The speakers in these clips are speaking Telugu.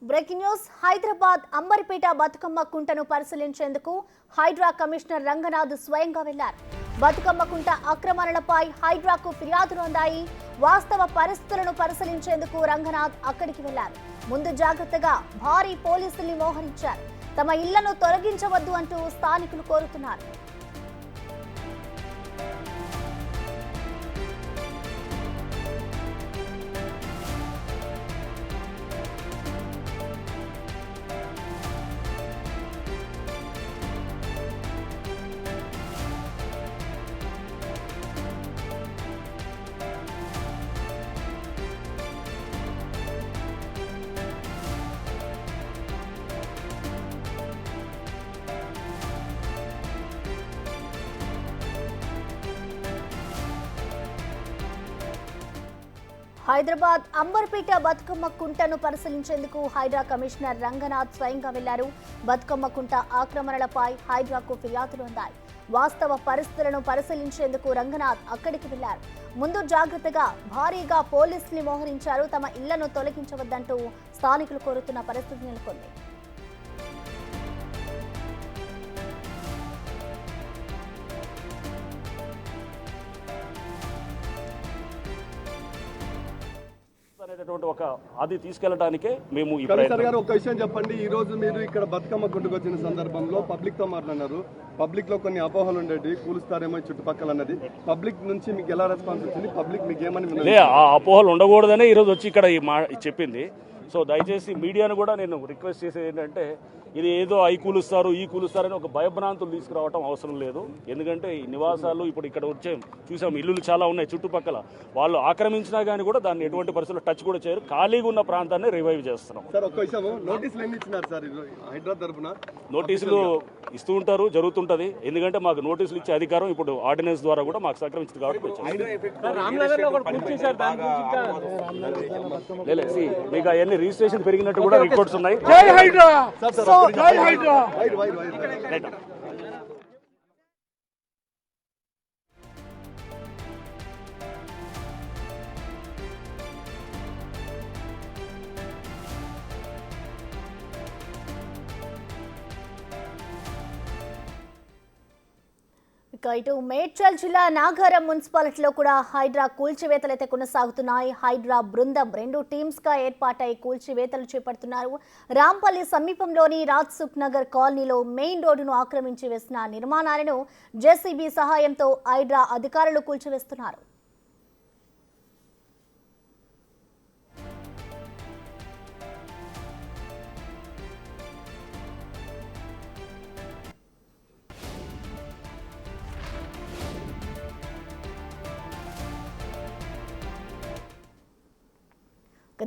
బ్రేకింగ్ న్యూస్ హైదరాబాద్ అంబర్పేట బతుకమ్మ కుంటను పరిశీలించేందుకు హైడ్రా కమిషనర్ రంగనాథ్ స్వయంగా వెళ్లారు. బతుకమ్మ కుంట ఆక్రమణలపై హైడ్రాకు ఫిర్యాదులు అందాయి. వాస్తవ పరిస్థితులను పరిశీలించేందుకు రంగనాథ్ అక్కడికి వెళ్లారు. ముందు జాగ్రత్తగా భారీ పోలీసుల్ని మోహరించారు. తమ ఇళ్లను తొలగించవద్దు అంటూ స్థానికులు కోరుతున్నారు. హైదరాబాద్ అంబర్పేట బతుకమ్మ కుంటను పరిశీలించేందుకు హైడ్రా కమిషనర్ రంగనాథ్ స్వయంగా వెళ్లారు. బతుకమ్మ కుంట ఆక్రమణలపై హైడ్రాకు ఫిర్యాదులు అందాయి. వాస్తవ పరిస్థితులను పరిశీలించేందుకు రంగనాథ్ అక్కడికి వెళ్లారు. ముందు జాగ్రత్తగా భారీగా పోలీసుల్ని మోహరించారు. తమ ఇళ్లను తొలగించవద్దంటూ స్థానికులు కోరుతున్న పరిస్థితి నెలకొంది. ఒక అది తీసుకెళ్లడానికే మేము కమిషనర్ గారు ఒక విషయం చెప్పండి. ఈ రోజు మీరు ఇక్కడ బతుకమ్మ గుంటుకు వచ్చిన సందర్భంలో పబ్లిక్ తో మాట్లాడినారు. పబ్లిక్ లో కొన్ని అపోహలు ఉండేవి, కూలుస్తారేమో చుట్టుపక్కల అన్నది. పబ్లిక్ నుంచి మీకు ఎలా రెస్పాన్స్ వచ్చింది? పబ్లిక్ మీకు ఏమని ఆ అపోహలు ఉండకూడదనే ఈ రోజు వచ్చి ఇక్కడ చెప్పింది. సో దయచేసి మీడియాను కూడా నేను రిక్వెస్ట్ చేసేది ఏంటంటే, ఇది ఏదో అయి కూలుస్తారు ఈ కూలుస్తారని ఒక భయభ్రాంతులు తీసుకురావడం అవసరం లేదు. ఎందుకంటే ఈ నివాసాలు ఇప్పుడు ఇక్కడ వచ్చే చూసాం, ఇల్లులు చాలా ఉన్నాయి చుట్టుపక్కల. వాళ్ళు ఆక్రమించినా కానీ కూడా దాన్ని ఎటువంటి పరిస్థితుల్లో టచ్ కూడా చేయరు. ఖాళీగా ఉన్న ప్రాంతాన్ని రివైవ్ చేస్తున్నాం. సార్ ఒక్క విషయం, నోటీసులు ఎన్ని ఇచ్చినారు సార్ హైదరాబాద్ తరఫున? నోటీసులు ఇస్తూ ఉంటారు, జరుగుతుంటది. ఎందుకంటే మాకు నోటీసులు ఇచ్చే అధికారం ఇప్పుడు ఆర్డినెన్స్ ద్వారా కూడా మాకు సహకరించింది కాబట్టి మీకు అవన్నీ రిజిస్ట్రేషన్ పెరిగినట్టు కూడా రికార్డ్స్ ఉన్నాయి. ఇటు మేడ్చల్ జిల్లా నాగారం మున్సిపాలిటీలో కూడా హైడ్రా కూల్చివేతలు అయితే కొనసాగుతున్నాయి. హైడ్రా బృందం 2 టీమ్స్ గా ఏర్పాటై కూల్చివేతలు చేపడుతున్నారు. రాంపల్లి సమీపంలోని రాజ్సుఖ్ నగర్ కాలనీలో మెయిన్ రోడ్డును ఆక్రమించి వేసిన నిర్మాణాలను జేసీబీ సహాయంతో హైడ్రా అధికారులు కూల్చివేస్తున్నారు.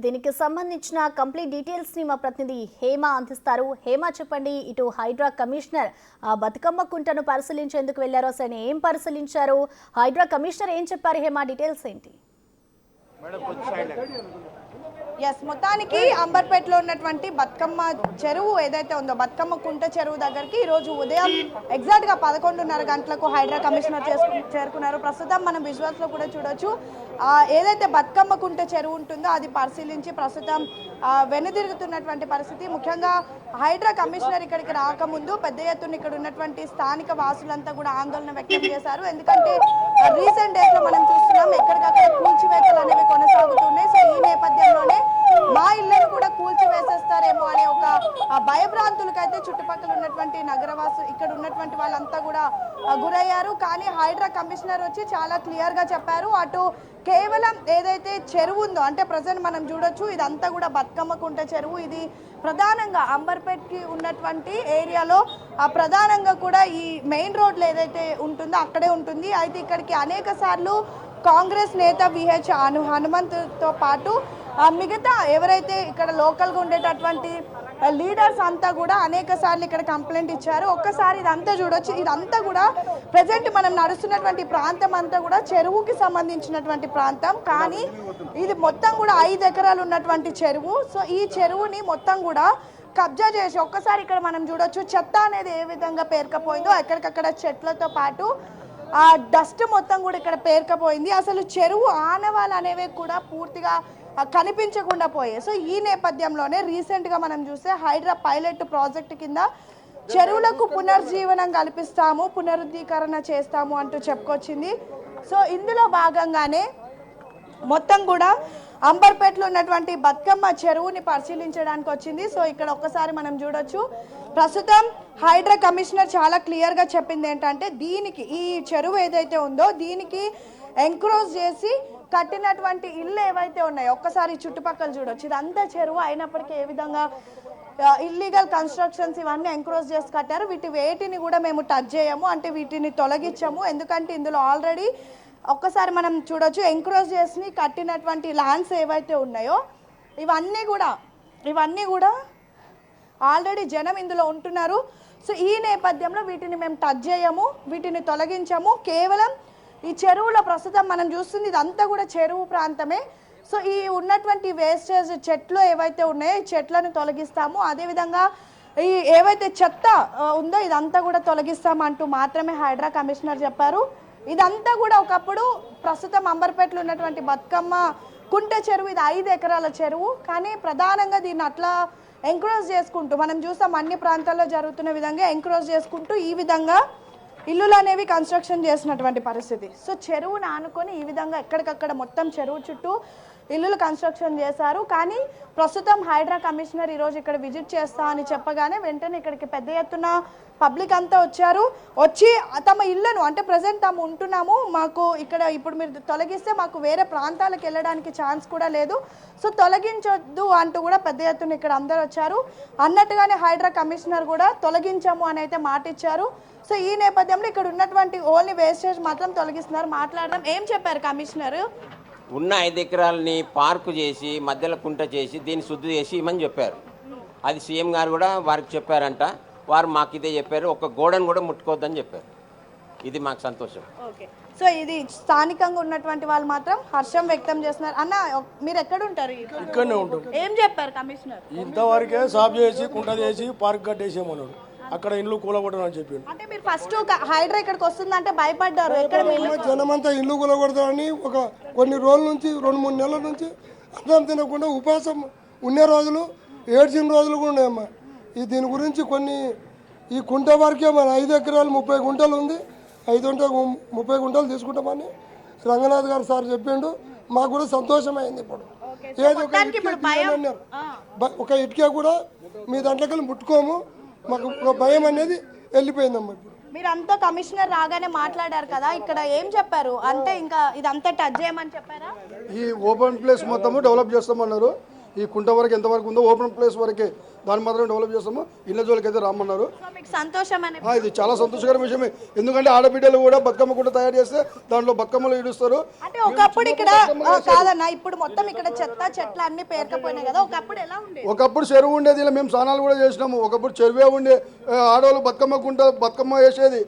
దీనికి సంబంధించిన కంప్లీట్ డీటెయిల్స్ ని మా ప్రతినిధి హేమ అందిస్తారు. హేమ చెప్పండి, ఇటు హైడ్రా కమిషనర్ బతుకమ్మ కుంటను పరిశీలించేందుకు వెళ్లారు, అసలు ఏం పరిశీలించారు? హైడ్రా కమిషనర్ ఏం చెప్పారు? హేమ, డీటెయిల్స్ ఏంటి? మొత్తానికి అంబర్పేటలో ఉన్నటువంటి బతుకమ్మ చెరువు ఏదైతే ఉందో, బతుకమ్మ కుంట చెరువు దగ్గరికి ఈరోజు ఉదయం ఎగ్జాక్ట్ గా 11:30 గంటలకు హైడ్రా కమిషనర్ చేరుకున్నారు. ప్రస్తుతం మనం విజువల్స్ లో కూడా చూడొచ్చు. ఏదైతే బతుకమ్మ కుంట చెరువు ఉంటుందో అది పరిశీలించి ప్రస్తుతం వెనుదిరుగుతున్నటువంటి పరిస్థితి. ముఖ్యంగా హైడ్రా కమిషనర్ ఇక్కడికి రాకముందు పెద్ద ఎత్తున ఇక్కడ ఉన్నటువంటి స్థానిక వాసులంతా కూడా ఆందోళన వ్యక్తం చేశారు. ఎందుకంటే రీసెంట్ డేస్ లో మనం చూస్తున్నాం ఎక్కడికక్కడ కూల్చివేతలు అనేవి కొనసాగుతున్నాయి. సో ఈ నేపథ్యంలోనే మా ఇళ్లను కూడా కూల్చివేసేస్తారేమో అనే ఒక భయభ్రాంతులకైతే చుట్టుపక్కల ఉన్నటువంటి నగరవాసు ఇక్కడ ఉన్నటువంటి వాళ్ళంతా కూడా గురయ్యారు. కానీ హైడ్రా కమిషనర్ వచ్చి చాలా క్లియర్ గా చెప్పారు, అటు కేవలం ఏదైతే చెరువు ఉందో, అంటే ప్రజెంట్ మనం చూడొచ్చు ఇదంతా కూడా బతుకమ్మ కుంట చెరువు. ఇది ప్రధానంగా అంబర్పేట్కి ఉన్నటువంటి ఏరియాలో ప్రధానంగా కూడా ఈ మెయిన్ రోడ్లో ఏదైతే ఉంటుందో అక్కడే ఉంటుంది. అయితే ఇక్కడికి అనేక సార్లు కాంగ్రెస్ నేత విహెచ్ హనుమంత్తో పాటు మిగతా ఎవరైతే ఇక్కడ లోకల్గా ఉండేటటువంటి లీడర్స్ అంతా కూడా అనేక సార్లు ఇక్కడ కంప్లైంట్ ఇచ్చారు. ఒక్కసారి ఇదంతా చూడొచ్చు, ఇదంతా కూడా ప్రజెంట్ మనం నడుస్తున్నటువంటి ప్రాంతం అంతా కూడా చెరువుకి సంబంధించినటువంటి ప్రాంతం. కానీ ఇది మొత్తం కూడా 5 ఎకరాలు ఉన్నటువంటి చెరువు. సో ఈ చెరువుని మొత్తం కూడా కబ్జా చేసి ఒక్కసారి ఇక్కడ మనం చూడొచ్చు చెత్త అనేది ఏ విధంగా పేరుకపోయిందో, ఎక్కడికక్కడ చెట్లతో పాటు ఆ డస్ట్ మొత్తం కూడా ఇక్కడ పేరుకపోయింది. అసలు చెరువు ఆనవాళ్ళు అనేవి కూడా పూర్తిగా కనిపించకుండా పోయాయి. సో ఈ నేపథ్యంలోనే రీసెంట్గా మనం చూస్తే హైడ్రా పైలట్ ప్రాజెక్టు కింద చెరువులకు పునర్జీవనం కల్పిస్తాము, పునరుద్ధీకరణ చేస్తాము అంటూ చెప్పుకొచ్చింది. సో ఇందులో భాగంగానే మొత్తం కూడా అంబర్పేటలో ఉన్నటువంటి బతుకమ్మ చెరువుని పరిశీలించడానికి వచ్చింది. సో ఇక్కడ ఒక్కసారి మనం చూడొచ్చు. ప్రస్తుతం హైడ్రా కమిషనర్ చాలా క్లియర్గా చెప్పింది ఏంటంటే దీనికి ఈ చెరువు ఏదైతే ఉందో దీనికి ఎంక్రోజ్ చేసి కట్టినటువంటి ఇల్లు ఏవైతే ఉన్నాయో ఒక్కసారి చుట్టుపక్కల చూడొచ్చు. ఇదంతా చెరువు అయినప్పటికీ ఏ విధంగా ఇల్లీగల్ కన్స్ట్రక్షన్స్ ఇవన్నీ ఎంక్రోజ్ చేసి కట్టారు. వేటిని కూడా మేము టచ్ చేయము, అంటే వీటిని తొలగించము. ఎందుకంటే ఇందులో ఆల్రెడీ ఒక్కసారి మనం చూడొచ్చు ఎంక్రోజ్ చేసి కట్టినటువంటి ల్యాండ్స్ ఏవైతే ఉన్నాయో ఇవన్నీ కూడా ఆల్రెడీ జనం ఇందులో ఉంటున్నారు. సో ఈ నేపథ్యంలో వీటిని మేము టచ్ చేయము, వీటిని తొలగించము. కేవలం ఈ చెరువులో ప్రస్తుతం మనం చూస్తుంది ఇదంతా కూడా చెరువు ప్రాంతమే. సో ఈ ఉన్నటువంటి వేస్టేజ్ చెట్లు ఏవైతే ఉన్నాయో ఈ చెట్లను తొలగిస్తాము, అదేవిధంగా ఈ ఏవైతే చెత్త ఉందో ఇదంతా కూడా తొలగిస్తామంటూ మాత్రమే హైడ్రా కమిషనర్ చెప్పారు. ఇదంతా కూడా ఒకప్పుడు ప్రస్తుతం అంబర్పేటలో ఉన్నటువంటి బతుకమ్మ కుంట చెరువు, ఇది 5 ఎకరాల చెరువు. కానీ ప్రధానంగా దీన్ని అట్లా ఎంక్రోజ్ చేసుకుంటూ మనం చూసాం అన్ని ప్రాంతాల్లో జరుగుతున్న విధంగా ఎంక్రోజ్ చేసుకుంటూ ఈ విధంగా ఇల్లులు అనేవి కన్స్ట్రక్షన్ చేసినటువంటి పరిస్థితి. సో చెరువును ఆనుకొని ఈ విధంగా ఎక్కడికక్కడ మొత్తం చెరువు చుట్టూ ఇల్లులు కన్స్ట్రక్షన్ చేశారు. కానీ ప్రస్తుతం హైడ్రా కమిషనర్ ఈరోజు ఇక్కడ విజిట్ చేస్తా అని చెప్పగానే వెంటనే ఇక్కడికి పెద్ద ఎత్తున పబ్లిక్ అంతా వచ్చి తమ ఇళ్లను, అంటే ప్రజెంట్ తాము ఉంటున్నాము, మాకు ఇక్కడ ఇప్పుడు మీరు తొలగిస్తే మాకు వేరే ప్రాంతాలకు వెళ్ళడానికి ఛాన్స్ కూడా లేదు, సో తొలగించొద్దు అంటూ కూడా పెద్ద ఎత్తున ఇక్కడ అందరు వచ్చారు. అన్నట్టుగానే హైడ్రా కమిషనర్ కూడా తొలగించము అని అయితే మాట ఇచ్చారు. సో ఈ నేపథ్యంలో ఇక్కడ ఉన్నటువంటి ఓన్లీ వేస్టేజ్ మాత్రం తొలగిస్తున్నారు. మాట్లాడడం ఏం చెప్పారు కమిషనర్? ఉన్న 5 ఎకరాలని పార్కు చేసి మధ్యలో కుంట చేసి దీన్ని శుద్ధి చేసి ఇమని చెప్పారు. అది సీఎం గారు కూడా వారికి చెప్పారంట. వారు మాకు ఇదే చెప్పారు, ఒక గోడను కూడా ముట్టుకోవద్దని చెప్పారు. ఇది మాకు సంతోషం. ఓకే, సో ఇది స్థానికంగా ఉన్నటువంటి వాళ్ళు మాత్రం హర్షం వ్యక్తం చేస్తున్నారు. అన్న మీరు ఎక్కడ ఉంటారు? ఇక్కడనే ఉంటాం. ఏం చెప్పారు కమిషనర్? ఇంతవరకే సాఫ్ చేసి కుంట చేసి పార్క్ కట్టేసేమన్నాడు, అక్కడ ఇల్లు కూలగొట్టడం అని చెప్పాడు. అంటే మీరు ఫస్ట్ హైడ్రా ఇక్కడికి వస్తుందంటే భయపడ్డారు, ఎక్కడ జనమంతా ఇల్లు కూలగొడతామని కొన్ని రోజుల నుంచి 2-3 నెలల నుంచి అన్నం తినకుండా ఉపవాసం ఉండే రోజులు, ఏడ్చిన రోజులు కూడా ఉన్నాయమ్మా. దీని గురించి ఈ కుంట వరకే మన 5 ఎకరాలు 30 గుంటలు ఉంది, 30 గుంటలు తీసుకుంటామని రంగనాథ్ గారు సార్ చెప్పిండు. మాకు కూడా సంతోషమైంది. ఇప్పుడు ఏదో ఒక ఇటుక కూడా మీ దాంట్లోకి ముట్టుకోము, మాకు ఒక భయం అనేది వెళ్ళిపోయిందమ్మా. ఇప్పుడు మీరంతా కమిషనర్ రాగానే మాట్లాడారు కదా, ఇక్కడ ఏం చెప్పారు? అంటే ఇంకా ఇదంతా టచ్ చేయమని చెప్పారా? ఈ ఓపెన్ ప్లేస్ మొత్తము డెవలప్ చేస్తామన్నారు. ఈ కుంట వరకు ఎంతవరకు ఉందో ఓపెన్ ప్లేస్ వరకే దాన్ని మాత్రం డెవలప్ చేస్తాము, ఇళ్ళ జోలికి అయితే రామన్నారు. ఇది చాలా సంతోషకరమైన విషయమే. ఎందుకంటే ఆడబిడ్డలు కూడా బతుకమ్మ కుంట తయారు చేస్తే దాంట్లో బతుకమ్మలు ఈడుస్తారు. అంటే ఒకప్పుడు ఇక్కడ కాదన్నా, ఇప్పుడు మొత్తం ఇక్కడ చెట్లు అన్ని పేరుకపోయినాయి కదా, ఒకప్పుడు ఎలా ఉండేది? ఒకప్పుడు చెరువు ఉండేది, ఇలా మేము స్నానాలు కూడా చేసినాము. ఒకప్పుడు చెరువే ఉండే, ఆడవాళ్ళు బతుకమ్మ వేసేది.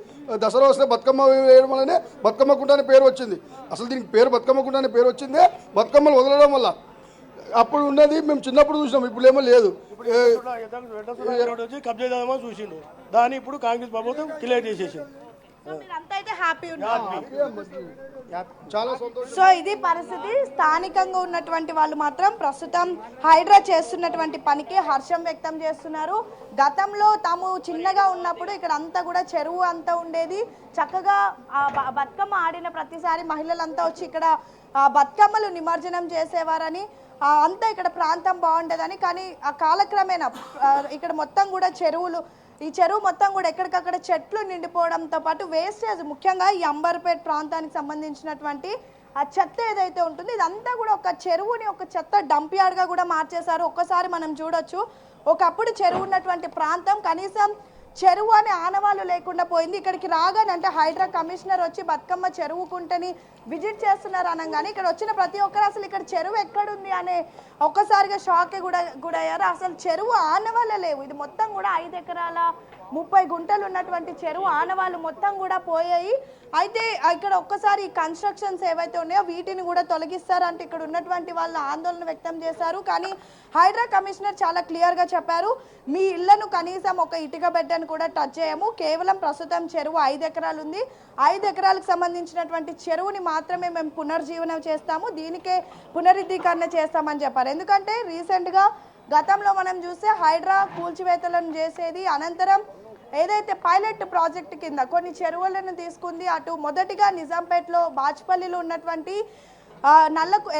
దసరా వస్తే బతుకమ్మ వేయడం వల్లనే బతుకమ్మ కుంట అనే పేరు వచ్చింది. అసలు దీనికి పేరు బతుకమ్మ కుంట అనే పేరు వచ్చిందే బతుకమ్మలు వదలడం వల్ల. అప్పుడు ఉన్నది మేము చిన్నప్పుడు చూసినాం, ఇప్పుడు ఏమో లేదు. కబ్జా చేద్దామని చూసిండు, దాన్ని ఇప్పుడు కాంగ్రెస్ ప్రభుత్వం క్లియర్ చేసేసింది. చాలా సంతోషం. సో ఇది పరిస్థితి. స్థానికంగా ఉన్నటువంటి వాళ్ళు మాత్రం ప్రస్తుతం హైడ్రా చేస్తున్నటువంటి పనికి హర్షం వ్యక్తం చేస్తున్నారు. గతంలో తాము చిన్నగా ఉన్నప్పుడు ఇక్కడ అంతా కూడా చెరువు అంతా ఉండేది, చక్కగా బతుకమ్మ ఆడిన ప్రతిసారి మహిళలంతా వచ్చి ఇక్కడ బతుకమ్మలు నిమజ్జనం చేసేవారని, అంతా ఇక్కడ ప్రాంతం బాగుండేదని. కానీ ఆ కాలక్రమేణా ఇక్కడ మొత్తం కూడా ఈ చెరువు మొత్తం కూడా ఎక్కడికక్కడ చెట్లు నిండిపోవడంతో పాటు వేస్టేజ్, ముఖ్యంగా ఈ అంబర్పేట్ ప్రాంతానికి సంబంధించినటువంటి ఆ చెత్త ఏదైతే ఉంటుందో ఇదంతా కూడా ఒక చెరువుని ఒక చెత్త డంప్ యార్డ్గా కూడా మార్చేశారు. ఒక్కసారి మనం చూడొచ్చు, ఒకప్పుడు చెరువు ఉన్నటువంటి ప్రాంతం కనీసం చెరువు అనే ఆనవాళ్ళు లేకుండా పోయింది. ఇక్కడికి రాగానే అంటే హైడ్రా కమిషనర్ వచ్చి బతుకమ్మ చెరువు కుంటని విజిట్ చేస్తున్నారు అనగానే ఇక్కడ వచ్చిన ప్రతి ఒక్కరు అసలు ఇక్కడ చెరువు ఎక్కడుంది అనే ఒక్కసారిగా షాక్ కూడా అయ్యారు. అసలు చెరువు ఆనవాళ్ళే లేవు. ఇది మొత్తం కూడా 5 ఎకరాల 30 గుంటలు ఉన్నటువంటి చెరువు ఆనవాళ్ళు మొత్తం కూడా పోయాయి. అయితే ఇక్కడ ఒక్కసారి ఈ కన్స్ట్రక్షన్స్ ఏవైతే ఉన్నాయో వీటిని కూడా తొలగిస్తారంటే ఇక్కడ ఉన్నటువంటి వాళ్ళు ఆందోళన వ్యక్తం చేశారు. కానీ హైడ్రా కమిషనర్ చాలా క్లియర్గా చెప్పారు, మీ ఇళ్లను కనీసం ఒక ఇటుక బెడ్డను కూడా టచ్ చేయము, కేవలం ప్రస్తుతం చెరువు 5 ఎకరాలు ఉంది, 5 ఎకరాలకు సంబంధించినటువంటి చెరువుని మాత్రమే మేము పునర్జీవనం చేస్తాము, దీనికే పునరుద్ధీకరణ చేస్తామని చెప్పారు. ఎందుకంటే రీసెంట్గా గతంలో మనం చూస్తే హైడ్రా కూల్చివేతలను చేసేది, అనంతరం ఏదైతే పైలట్ ప్రాజెక్ట్ కింద కొన్ని చెరువులను తీసుకుంది. అటు మొదటిగా నిజాంపేటలో బాచ్పల్లిలో ఉన్నటువంటి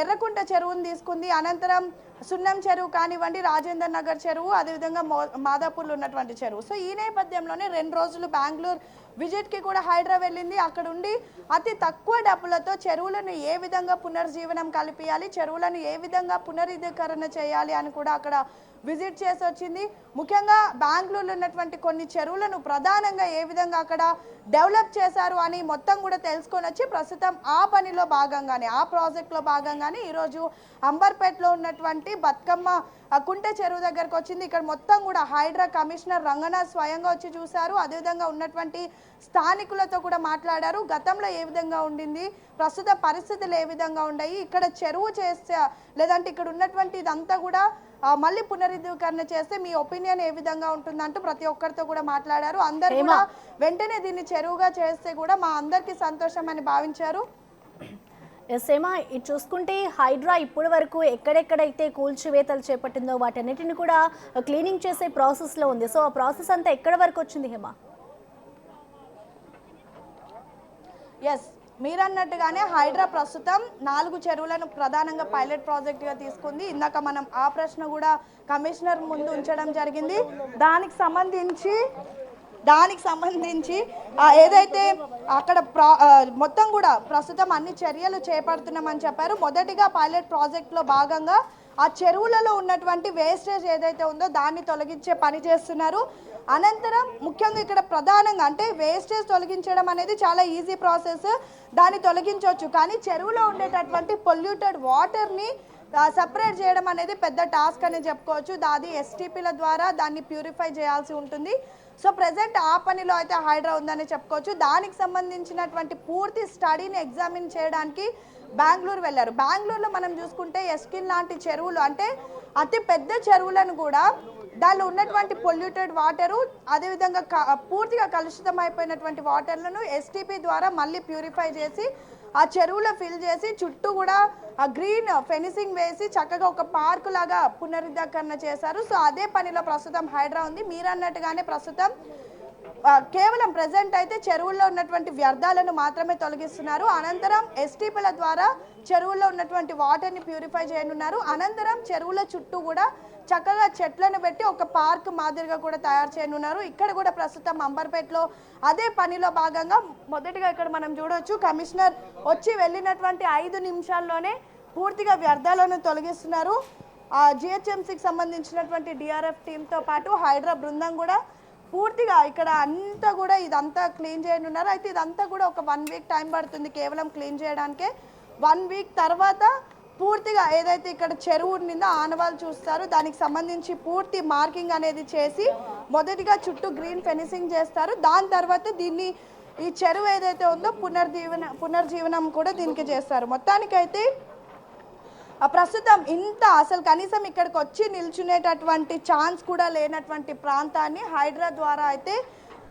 ఎర్రకుంట చెరువును తీసుకుంది, అనంతరం సున్నం చెరువు కానివ్వండి, రాజేందర్ నగర్ చెరువు, అదేవిధంగా మాదాపూర్లో ఉన్నటువంటి చెరువు. సో ఈ నేపథ్యంలోనే 2 రోజులు బెంగళూరు విజిట్కి కూడా హైడ్రా వెళ్ళింది. అక్కడ ఉండి అతి తక్కువ డబ్బులతో చెరువులను ఏ విధంగా పునర్జీవనం కల్పించాలి, చెరువులను ఏ విధంగా పునరుద్ధీకరణ చేయాలి అని కూడా అక్కడ విజిట్ చేసి వచ్చింది. ముఖ్యంగా బెంగళూరులో ఉన్నటువంటి కొన్ని చెరువులను ప్రధానంగా ఏ విధంగా అక్కడ డెవలప్ చేశారు అని మొత్తం కూడా తెలుసుకొని వచ్చి ప్రస్తుతం ఆ పనిలో భాగంగానే, ఆ ప్రాజెక్ట్లో భాగంగానే ఈరోజు అంబర్పేటలో ఉన్నటువంటి బతుకమ్మ కుంట చెరువు దగ్గరకు వచ్చింది. ఇక్కడ మొత్తం కూడా హైడ్రా కమిషనర్ రంగనాథ్ స్వయంగా వచ్చి చూశారు. అదేవిధంగా ఉన్నటువంటి స్థానికులతో కూడా మాట్లాడారు. గతంలో ఏ విధంగా ఉండింది, ప్రస్తుత పరిస్థితులు ఏ విధంగా ఉన్నాయి, ఇక్కడ చెరువు చేస్తే లేదంటే ఇక్కడ ఉన్నటువంటి ఇదంతా కూడా మళ్ళీ పునరుద్ధీకరణ చేస్తే మీ ఒపీనియన్ ఏ విధంగా ఉంటుందంటూ ప్రతి ఒక్కరితో కూడా మాట్లాడారు. అందరూ కూడా వెంటనే దీన్ని చెరువుగా చేస్తే కూడా మా అందరికీ సంతోషం అని భావించారు. సేమా, ఇది చూసుకుంటే హైడ్రా ఇప్పటి వరకు ఎక్కడెక్కడైతే కూల్చివేతలు చేపట్టిందో వాటన్నిటిని కూడా క్లీనింగ్ చేసే ప్రాసెస్లో ఉంది. సో ఆ ప్రాసెస్ అంతా ఎక్కడి వరకు వచ్చింది హేమ? ఎస్, మీరన్నట్టుగానే హైడ్రా ప్రస్తుతం 4 చెరువులను ప్రధానంగా పైలట్ ప్రాజెక్టుగా తీసుకుంది. ఇందాక మనం ఆ ప్రశ్న కూడా కమిషనర్ ముందు ఉంచడం జరిగింది. దానికి సంబంధించి ఏదైతే అక్కడ మొత్తం కూడా ప్రస్తుతం అన్ని చర్యలు చేపడుతున్నామని చెప్పారు. మొదటిగా పైలట్ ప్రాజెక్టులో భాగంగా ఆ చెరువులలో ఉన్నటువంటి వేస్టేజ్ ఏదైతే ఉందో దాన్ని తొలగించే పని చేస్తున్నారు. అనంతరం ముఖ్యంగా ఇక్కడ ప్రధానంగా అంటే వేస్టేజ్ తొలగించడం అనేది చాలా ఈజీ ప్రాసెస్, దాన్ని తొలగించవచ్చు. కానీ చెరువులో ఉండేటటువంటి పొల్యూటెడ్ వాటర్ని సపరేట్ చేయడం అనేది పెద్ద టాస్క్ అని చెప్పుకోవచ్చు. అది ఎస్టీపీల ద్వారా దాన్ని ప్యూరిఫై చేయాల్సి ఉంటుంది. సో ప్రజెంట్ ఆ పనిలో అయితే హైడ్రా ఉందని చెప్పుకోవచ్చు. దానికి సంబంధించినటువంటి పూర్తి స్టడీని ఎగ్జామిన్ చేయడానికి బెంగళూరు వెళ్ళారు. బెంగళూరులో మనం చూసుకుంటే ఎస్కిన్ లాంటి చెరువులు అంటే అతి పెద్ద చెరువులను కూడా దానిలో ఉన్నటువంటి పొల్యూటెడ్ వాటరు, అదేవిధంగా పూర్తిగా కలుషితం అయిపోయినటువంటి వాటర్లను ఎస్టీపీ ద్వారా మళ్ళీ ప్యూరిఫై చేసి ఆ చెరువులో ఫిల్ చేసి చుట్టూ కూడా ఆ గ్రీన్ ఫెన్సింగ్ వేసి చక్కగా ఒక పార్కు లాగా పునరుద్ధీకరణ చేశారు. సో అదే పనిలో ప్రస్తుతం హైడ్రా ఉంది. మీరన్నట్టుగానే ప్రస్తుతం కేవలం ప్రజెంట్ అయితే చెరువుల్లో ఉన్నటువంటి వ్యర్థాలను మాత్రమే తొలగిస్తున్నారు. అనంతరం ఎస్టీపీల ద్వారా చెరువుల్లో ఉన్నటువంటి వాటర్ని ప్యూరిఫై చేయనున్నారు. అనంతరం చెరువుల చుట్టూ కూడా చక్కగా చెట్లను పెట్టి ఒక పార్క్ మాదిరిగా కూడా తయారు చేయనున్నారు. ఇక్కడ కూడా ప్రస్తుతం అంబర్పేటలో అదే పనిలో భాగంగా మొదటిగా ఇక్కడ మనం చూడవచ్చు, కమిషనర్ వచ్చి వెళ్ళినటువంటి 5 నిమిషాల్లోనే పూర్తిగా వ్యర్థాలను తొలగిస్తున్నారు. జిహెచ్ఎంసీకి సంబంధించినటువంటి డిఆర్ఎఫ్ టీంతో పాటు హైడ్రా బృందం కూడా పూర్తిగా ఇక్కడ అంతా కూడా ఇదంతా క్లీన్ చేయనున్నారు. అయితే ఇదంతా కూడా ఒక 1 వీక్ టైం పడుతుంది కేవలం క్లీన్ చేయడానికే. 1 వీక్ తర్వాత పూర్తిగా ఏదైతే ఇక్కడ చెరువు నిందో ఆనవాళ్ళు చూస్తారు, దానికి సంబంధించి పూర్తి మార్కింగ్ అనేది చేసి మొదటిగా చుట్టూ గ్రీన్ ఫెన్సింగ్ చేస్తారు. దాని తర్వాత దీన్ని ఈ చెరువు ఏదైతే ఉందో పునర్జీవనం కూడా దీనికి చేస్తారు. మొత్తానికైతే ప్రస్తుతం ఇంత అసలు కనీసం ఇక్కడికి వచ్చి నిల్చునేటటువంటి ఛాన్స్ కూడా లేనటువంటి ప్రాంతాన్ని హైడ్రా ద్వారా అయితే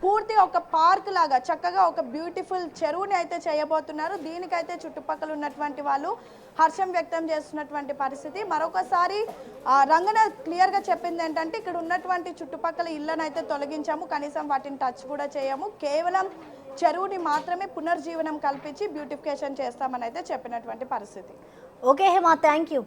పూర్తిగా ఒక పార్క్ లాగా చక్కగా ఒక బ్యూటిఫుల్ చెరువుని అయితే చేయబోతున్నారు. దీనికైతే చుట్టుపక్కల ఉన్నటువంటి వాళ్ళు హర్షం వ్యక్తం చేస్తున్నటువంటి పరిస్థితి. మరొకసారి రంగనాథ్ క్లియర్గా చెప్పింది ఏంటంటే ఇక్కడ ఉన్నటువంటి చుట్టుపక్కల ఇళ్లను అయితే తొలగించాము, కనీసం వాటిని టచ్ కూడా చేయము, కేవలం చెరువుని మాత్రమే పునర్జీవనం కల్పించి బ్యూటిఫికేషన్ చేస్తామని అయితే చెప్పినటువంటి పరిస్థితి. Okay Hema, thank you.